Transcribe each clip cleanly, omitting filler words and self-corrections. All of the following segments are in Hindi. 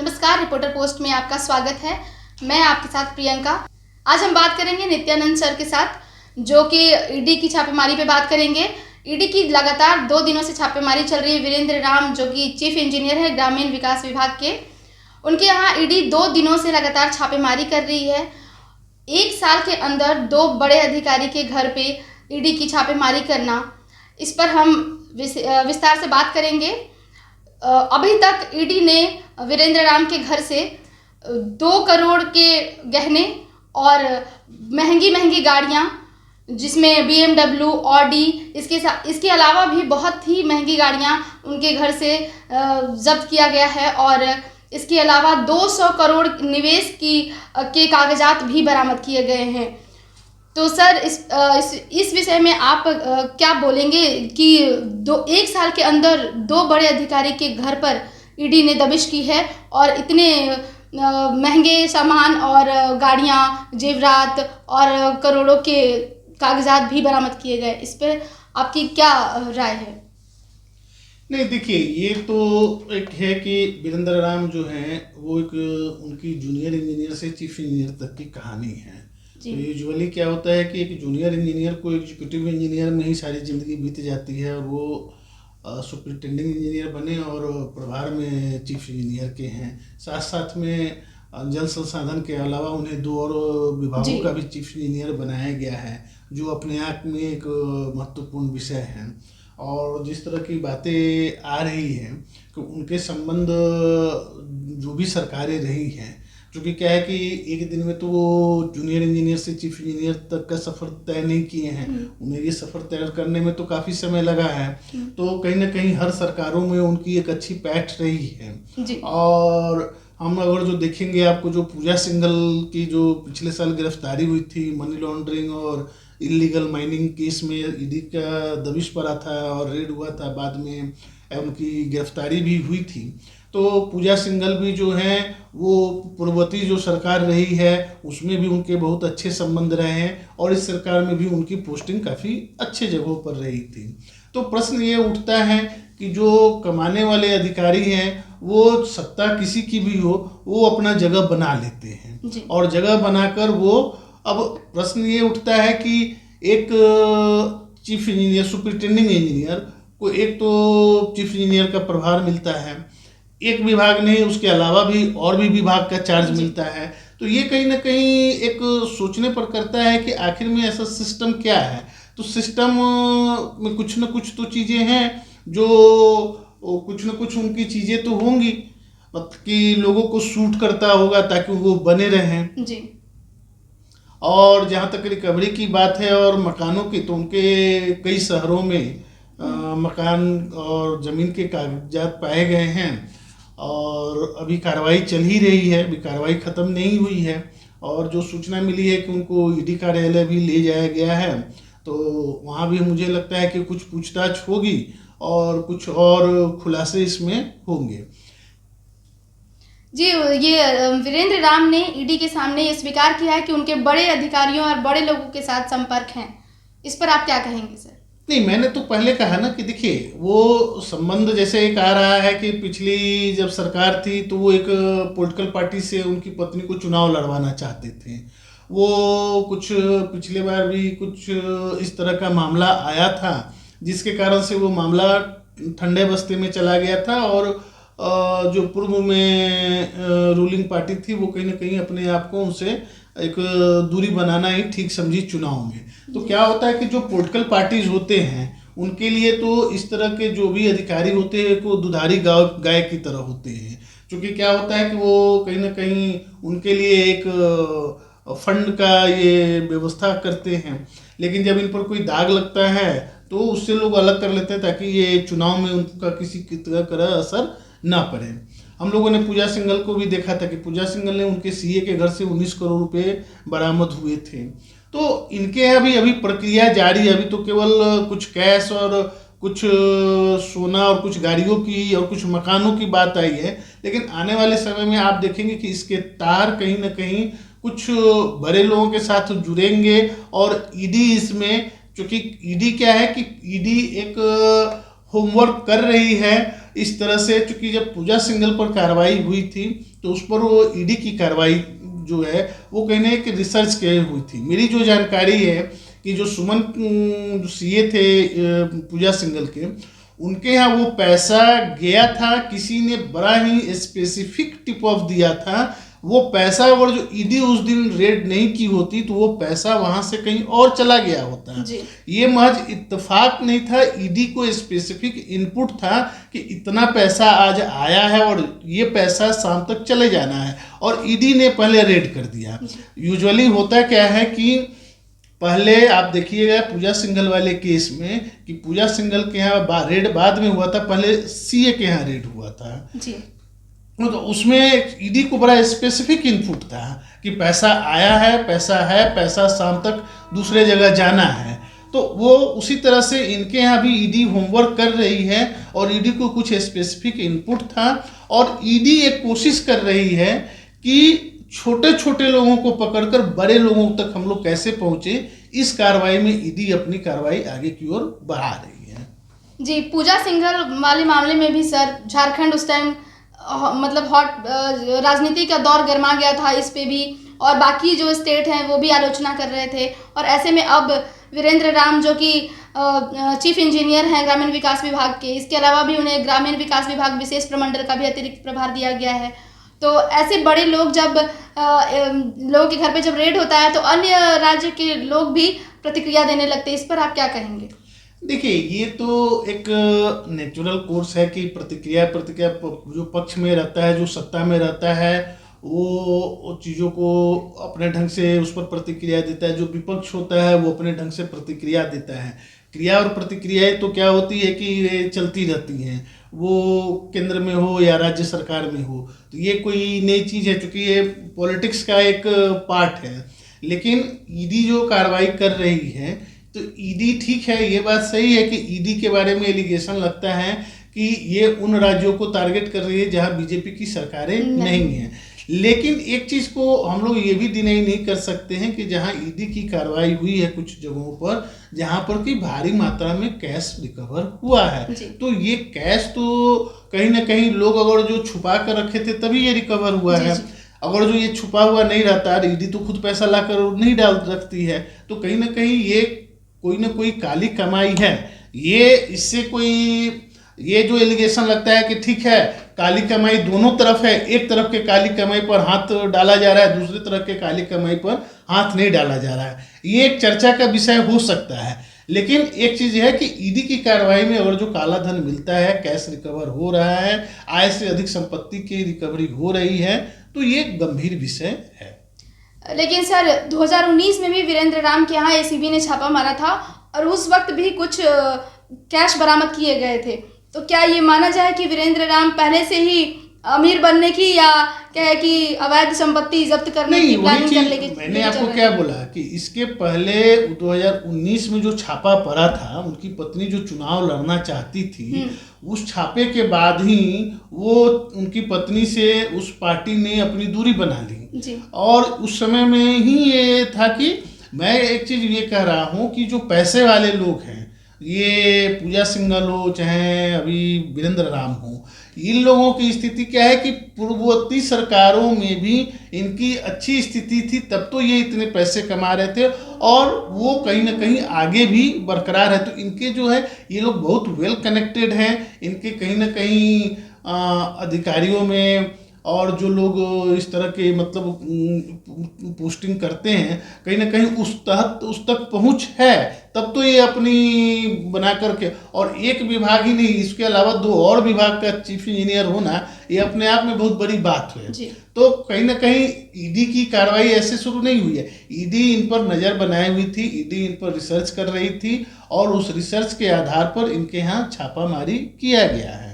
नमस्कार, रिपोर्टर पोस्ट में आपका स्वागत है। मैं आपके साथ प्रियंका। आज हम बात करेंगे नित्यानंद सर के साथ, जो कि ईडी की छापेमारी पे बात करेंगे। ईडी की लगातार 2 दिनों से छापेमारी चल रही है। वीरेंद्र राम, जो कि चीफ इंजीनियर है ग्रामीण विकास विभाग के, उनके यहाँ ईडी 2 दिनों से लगातार छापेमारी कर रही है। 1 साल के अंदर 2 बड़े अधिकारी के घर पे ईडी की छापेमारी करना, इस पर हम विस्तार से बात करेंगे। अभी तक ईडी ने वीरेंद्र राम के घर से 2 करोड़ के गहने और महंगी महंगी गाड़ियाँ, जिसमें BMW, ऑडी, इसके अलावा भी बहुत ही महंगी गाड़ियाँ उनके घर से जब्त किया गया है। और इसके अलावा 200 करोड़ निवेश के कागजात भी बरामद किए गए हैं। तो सर, इस विषय में आप क्या बोलेंगे कि 1 साल के अंदर 2 बड़े अधिकारी के घर पर ईडी ने दबिश की है और इतने महंगे सामान और गाड़ियां, जेवरात और करोड़ों के कागजात भी बरामद किए गए, इस पर आपकी क्या राय है? नहीं, देखिए, ये तो एक है कि वीरेंद्र राम जो हैं वो एक उनकी जूनियर इंजीनियर से चीफ इंजीनियर तक की कहानी है। तो यूजुअली क्या होता है कि एक जूनियर इंजीनियर को एग्जीक्यूटिव इंजीनियर में ही सारी ज़िंदगी बीत जाती है और वो सुपरिटेंडिंग इंजीनियर बने और प्रभार में चीफ इंजीनियर के हैं। साथ साथ में जल संसाधन के अलावा उन्हें 2 और विभागों का भी चीफ इंजीनियर बनाया गया है, जो अपने आप में एक महत्वपूर्ण विषय है। और जिस तरह की बातें आ रही हैं कि उनके संबंध जो भी सरकारें रही हैं, क्योंकि क्या है कि एक दिन में तो वो जूनियर इंजीनियर से चीफ इंजीनियर तक का सफ़र तय नहीं किए हैं। उन्हें ये सफ़र तय करने में तो काफ़ी समय लगा है। तो कहीं ना कहीं हर सरकारों में उनकी एक अच्छी पैठ रही है। और हम अगर जो देखेंगे, आपको जो पूजा सिंघल की जो पिछले साल गिरफ्तारी हुई थी मनी लॉन्ड्रिंग और इलीगल माइनिंग केस में, ईडी का दबिश पड़ा था और रेड हुआ था, बाद में उनकी गिरफ्तारी भी हुई थी। तो पूजा सिंघल भी जो हैं वो पूर्ववर्ती जो सरकार रही है उसमें भी उनके बहुत अच्छे संबंध रहे हैं और इस सरकार में भी उनकी पोस्टिंग काफ़ी अच्छे जगहों पर रही थी। तो प्रश्न ये उठता है कि जो कमाने वाले अधिकारी हैं वो सत्ता किसी की भी हो, वो अपना जगह बना लेते हैं और जगह बनाकर वो, अब प्रश्न ये उठता है कि एक चीफ इंजीनियर, सुपरिटेंडिंग इंजीनियर को एक तो चीफ इंजीनियर का प्रभार मिलता है, एक विभाग नहीं उसके अलावा भी और भी विभाग का चार्ज मिलता है। तो ये कहीं ना कहीं एक सोचने पर करता है कि आखिर में ऐसा सिस्टम क्या है। तो सिस्टम में कुछ न कुछ तो चीज़ें हैं, जो कुछ न कुछ उनकी चीज़ें तो होंगी कि लोगों को सूट करता होगा ताकि वो बने रहें जी। और जहाँ तक रिकवरी की बात है और मकानों की, तो उनके कई शहरों में मकान और ज़मीन के कागजात पाए गए हैं और अभी कार्रवाई चल ही रही है, अभी कार्रवाई ख़त्म नहीं हुई है। और जो सूचना मिली है कि उनको ईडी कार्यालय भी ले जाया गया है, तो वहाँ भी मुझे लगता है कि कुछ पूछताछ होगी और कुछ और खुलासे इसमें होंगे। जी, ये वीरेंद्र राम ने ईडी के सामने ये स्वीकार किया है कि उनके बड़े अधिकारियों और बड़े लोगों के साथ संपर्क हैं। इस पर आप क्या कहेंगे सर? नहीं, मैंने तो पहले कहा ना कि देखिए, वो संबंध जैसे एक आ रहा है कि पिछली जब सरकार थी तो वो एक पॉलिटिकल पार्टी से उनकी पत्नी को चुनाव लड़वाना चाहते थे। वो कुछ पिछले बार भी कुछ इस तरह का मामला आया था, जिसके कारण से वो मामला ठंडे बस्ते में चला गया था और जो पूर्व में रूलिंग पार्टी थी वो कहीं ना कहीं अपने आप को उनसे एक दूरी बनाना ही ठीक समझी चुनाव में। तो क्या होता है कि जो पॉलिटिकल पार्टीज होते हैं उनके लिए तो इस तरह के जो भी अधिकारी होते हैं वो दुधारी गाय की तरह होते हैं, क्योंकि क्या होता है कि वो कहीं ना कहीं उनके लिए एक फंड का ये व्यवस्था करते हैं। लेकिन जब इन पर कोई दाग लगता है तो उससे लोग अलग कर लेते हैं ताकि ये चुनाव में उनका किसी तरह असर ना पड़े। हम लोगों ने पूजा सिंघल को भी देखा था कि पूजा सिंघल ने उनके सीए के घर से 19 करोड़ रुपए बरामद हुए थे। तो इनके अभी प्रक्रिया जारी है। अभी तो केवल कुछ कैश और कुछ सोना और कुछ गाड़ियों की और कुछ मकानों की बात आई है, लेकिन आने वाले समय में आप देखेंगे कि इसके तार कहीं ना कहीं कुछ बड़े लोगों के साथ जुड़ेंगे। और ईडी इसमें, क्योंकि ईडी क्या है कि ईडी एक होमवर्क कर रही है इस तरह से, चूंकि जब पूजा सिंघल पर कार्रवाई हुई थी तो उस पर वो ईडी की कार्रवाई जो है वो कहीं ना कि रिसर्च के हुई थी। मेरी जो जानकारी है कि जो सुमन जो सीए थे पूजा सिंघल के, उनके यहाँ वो पैसा गया था, किसी ने बड़ा ही स्पेसिफिक टिप ऑफ दिया था। वो पैसा अगर जो ईडी उस दिन रेड नहीं की होती तो वो पैसा वहां से कहीं और चला गया होता। ये महज इत्तेफाक नहीं था, ईडी को स्पेसिफिक इनपुट था कि इतना पैसा आज आया है और ये पैसा शाम तक चले जाना है, और ईडी ने पहले रेड कर दिया। यूजुअली होता क्या है कि पहले आप देखिएगा पूजा सिंघल वाले केस में कि पूजा सिंघल के यहाँ रेड बाद में हुआ था, पहले सीए के यहाँ रेड हुआ था जी। तो उसमें ईडी को बड़ा स्पेसिफिक इनपुट था कि पैसा आया है, पैसा शाम तक दूसरे जगह जाना है। तो वो उसी तरह से इनके यहाँ भी ईडी होमवर्क कर रही है और ईडी को कुछ स्पेसिफिक इनपुट था, और ईडी एक कोशिश कर रही है कि छोटे छोटे लोगों को पकड़कर बड़े लोगों तक हम लोग कैसे पहुंचे। इस कार्रवाई में ईडी अपनी कार्रवाई आगे की ओर बढ़ा रही है जी। पूजा सिंघल वाले मामले में भी सर झारखंड उस टाइम मतलब हॉट राजनीति का दौर गर्मा गया था इस पे भी, और बाकी जो स्टेट हैं वो भी आलोचना कर रहे थे। और ऐसे में अब वीरेंद्र राम जो कि चीफ इंजीनियर हैं ग्रामीण विकास विभाग के, इसके अलावा भी उन्हें ग्रामीण विकास विभाग विशेष प्रमंडल का भी अतिरिक्त प्रभार दिया गया है। तो ऐसे बड़े लोग जब लोगों के घर पे जब रेड होता है तो अन्य राज्य के लोग भी प्रतिक्रिया देने लगते हैं, इस पर आप क्या कहेंगे? देखिए, ये तो एक नेचुरल कोर्स है कि प्रतिक्रिया जो पक्ष में रहता है, जो सत्ता में रहता है, वो चीज़ों को अपने ढंग से उस पर प्रतिक्रिया देता है। जो विपक्ष होता है वो अपने ढंग से प्रतिक्रिया देता है। क्रिया और प्रतिक्रियाएं तो क्या होती है कि ये चलती रहती हैं, वो केंद्र में हो या राज्य सरकार में हो। तो ये कोई नई चीज़ है, क्योंकि ये पॉलिटिक्स का एक पार्ट है। लेकिन ईडी जो कार्रवाई कर रही है, तो ईडी ठीक है, ये बात सही है कि ईडी के बारे में एलिगेशन लगता है कि ये उन राज्यों को टारगेट कर रही है जहां बीजेपी की सरकारें नहीं हैं। लेकिन एक चीज़ को हम लोग ये भी डिनाई नहीं कर सकते हैं कि जहां ईडी की कार्रवाई हुई है कुछ जगहों पर, जहां पर कि भारी मात्रा में कैश रिकवर हुआ है, तो ये कैश तो कहीं ना कहीं लोग अगर जो छुपा कर रखे थे तभी ये रिकवर हुआ है। अगर जो ये छुपा हुआ नहीं रहता, ईडी तो खुद पैसा लाकर नहीं डाल रखती है, तो कहीं ना कहीं ये कोई ना कोई काली कमाई है। ये इससे कोई ये जो एलिगेशन लगता है कि ठीक है काली कमाई दोनों तरफ है, एक तरफ के काली कमाई पर हाथ डाला जा रहा है, दूसरी तरफ के काली कमाई पर हाथ नहीं डाला जा रहा है, ये एक चर्चा का विषय हो सकता है। लेकिन एक चीज़ है कि ईडी की कार्रवाई में अगर जो काला धन मिलता है, कैश रिकवर हो रहा है, आय से अधिक संपत्ति की रिकवरी हो रही है, तो ये गंभीर विषय है। लेकिन सर 2019 में भी वीरेंद्र राम के यहाँ एसीबी ने छापा मारा था और उस वक्त भी कुछ कैश बरामद किए गए थे। तो क्या ये माना जाए कि वीरेंद्र राम पहले से ही अमीर बनने की या क्या है कि अवैध संपत्ति जब्त करने की प्लानिंग कर लेगी? मैंने आपको क्या बोला कि इसके पहले 2019 में जो छापा पड़ा था, उनकी पत्नी जो चुनाव लड़ना चाहती थी, उस छापे के बाद ही वो उनकी पत्नी से उस पार्टी ने अपनी दूरी बना ली। और उस समय में ही ये था कि मैं एक चीज़ ये कह रहा हूँ कि जो पैसे वाले लोग हैं, ये पूजा सिंघल हो चाहे अभी वीरेंद्र राम हो, इन लोगों की स्थिति क्या है कि पूर्ववर्ती सरकारों में भी इनकी अच्छी स्थिति थी, तब तो ये इतने पैसे कमा रहे थे और वो कहीं ना कहीं आगे भी बरकरार है। तो इनके जो है ये लोग बहुत वेल कनेक्टेड हैं, इनके कहीं ना कहीं अधिकारियों में और जो लोग इस तरह के मतलब पोस्टिंग करते हैं, कहीं ना कहीं उस तक पहुंच है, तब तो ये अपनी बना करके, और एक विभाग ही नहीं, इसके अलावा 2 और विभाग का चीफ इंजीनियर होना ये अपने आप में बहुत बड़ी बात है। तो कहीं ना कहीं ईडी की कार्रवाई ऐसे शुरू नहीं हुई है, ईडी इन पर नज़र बनाई हुई थी, ईडी इन पर रिसर्च कर रही थी और उस रिसर्च के आधार पर इनके यहाँ छापामारी किया गया है।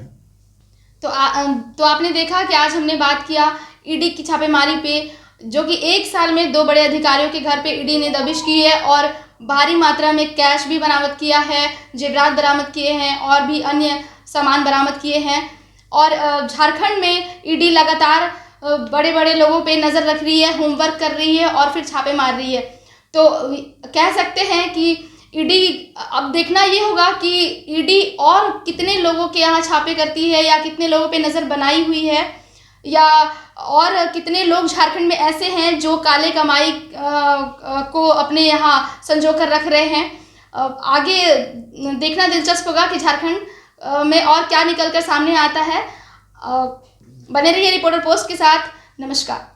तो आपने देखा कि आज हमने बात किया ईडी की छापेमारी पे, जो कि 1 साल में 2 बड़े अधिकारियों के घर पे ईडी ने दबिश की है और भारी मात्रा में कैश भी बरामद किया है, जेवरात बरामद किए हैं और भी अन्य सामान बरामद किए हैं। और झारखंड में ईडी लगातार बड़े बड़े लोगों पे नज़र रख रही है, होमवर्क कर रही है और फिर छापे मार रही है। तो कह सकते हैं कि ईडी अब देखना ये होगा कि ईडी और कितने लोगों के यहाँ छापे करती है या कितने लोगों पे नज़र बनाई हुई है, या और कितने लोग झारखंड में ऐसे हैं जो काले कमाई को अपने यहाँ संजो कर रख रहे हैं। आगे देखना दिलचस्प होगा कि झारखंड में और क्या निकल कर सामने आता है। बने रहिए रिपोर्टर पोस्ट के साथ। नमस्कार।